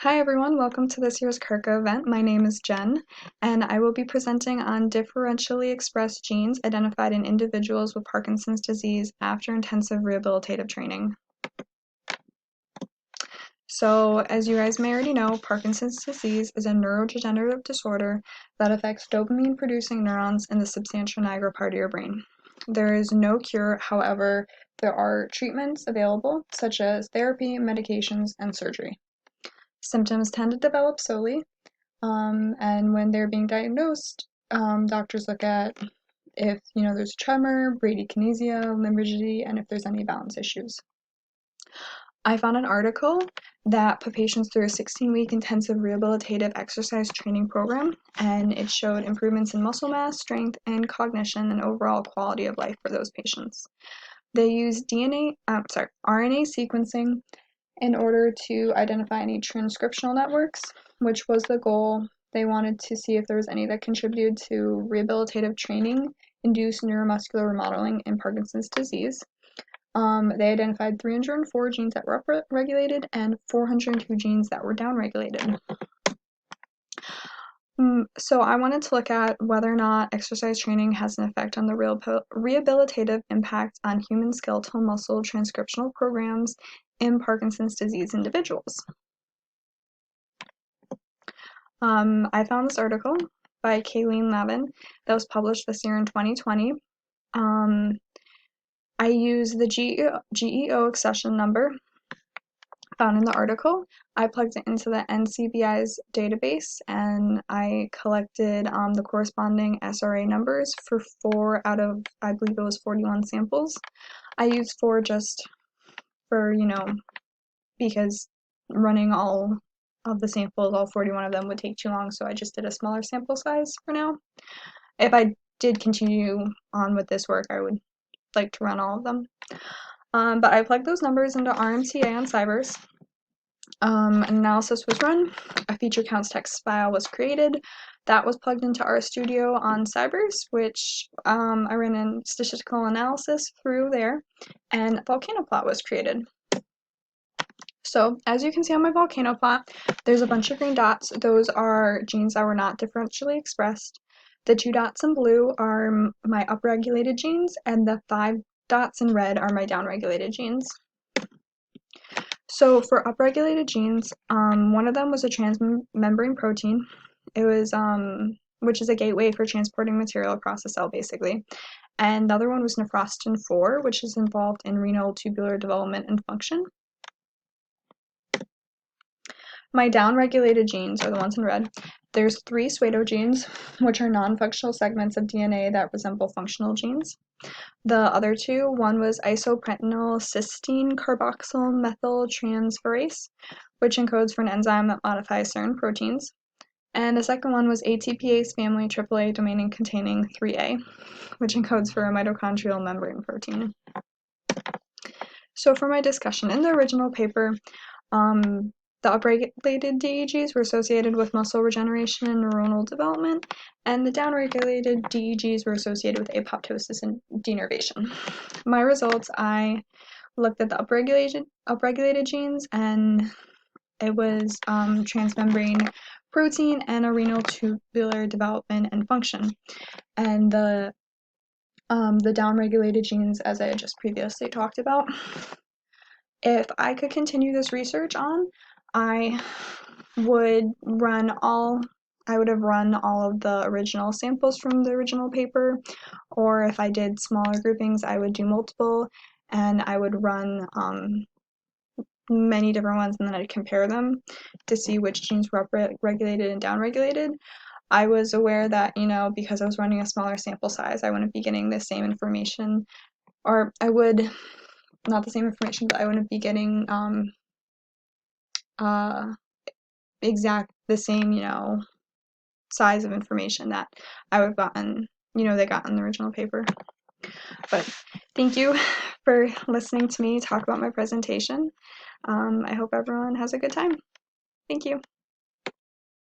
Hi everyone, welcome to this year's CARCA event. My name is Jen, and I will be presenting on differentially expressed genes identified in individuals with Parkinson's disease after intensive rehabilitative training. So, as you guys may already know, Parkinson's disease is a neurodegenerative disorder that affects dopamine-producing neurons in the substantia nigra part of your brain. There is no cure, however, there are treatments available, such as therapy, medications, and surgery. Symptoms tend to develop slowly, and when they're being diagnosed, doctors look at if there's tremor, bradykinesia, limb rigidity, and if there's any balance issues. I found an article that put patients through a 16-week intensive rehabilitative exercise training program, and it showed improvements in muscle mass, strength, and cognition, and overall quality of life for those patients. They used RNA sequencing in order to identify any transcriptional networks, which was the goal. They wanted to see if there was any that contributed to rehabilitative training induced neuromuscular remodeling in Parkinson's disease. They identified 304 genes that were upregulated and 402 genes that were downregulated. So I wanted to look at whether or not exercise training has an effect on the rehabilitative impact on human skeletal muscle transcriptional programs in Parkinson's disease individuals. I found this article by Kayleen Levin that was published this year in 2020. I used the GEO accession number found in the article. I plugged it into the NCBI's database, and I collected the corresponding SRA numbers for 4 out of, I believe it was 41 samples. I used 4 just for, because running all of the samples, all 41 of them, would take too long, so I just did a smaller sample size for now. If I did continue on with this work, I would like to run all of them. But I plugged those numbers into RMTA on Cybers. An analysis was run, a feature counts text file was created, that was plugged into RStudio on Cybers, which I ran a statistical analysis through there, and a volcano plot was created. So, as you can see on my volcano plot, there's a bunch of green dots. Those are genes that were not differentially expressed. The 2 dots in blue are my upregulated genes, and the 5 dots in red are my downregulated genes. So for upregulated genes, one of them was a transmembrane protein. It was, which is a gateway for transporting material across the cell, basically. And the other one was nephrosten 4, which is involved in renal tubular development and function. My downregulated genes are the ones in red. There's 3 pseudogenes, which are non-functional segments of DNA that resemble functional genes. The other 2, one was isoprenyl cysteine carboxyl methyltransferase, which encodes for an enzyme that modifies certain proteins. And the second one was ATPase family AAA domain containing 3A, which encodes for a mitochondrial membrane protein. So for my discussion, in the original paper, the upregulated DEGs were associated with muscle regeneration and neuronal development, and the downregulated DEGs were associated with apoptosis and denervation. My results, I looked at the upregulated genes, and it was transmembrane protein and a renal tubular development and function. And the downregulated genes, as I had just previously talked about. If I could continue this research on, I would have run all of the original samples from the original paper, or if I did smaller groupings, I would do multiple, and I would run many different ones, and then I'd compare them to see which genes were upregulated and downregulated. I was aware that, because I was running a smaller sample size, I wouldn't be getting the same information, or I would, not the same information, but I wouldn't be getting the same, size of information that I would have gotten, they got in the original paper. But thank you for listening to me talk about my presentation. I hope everyone has a good time. Thank you.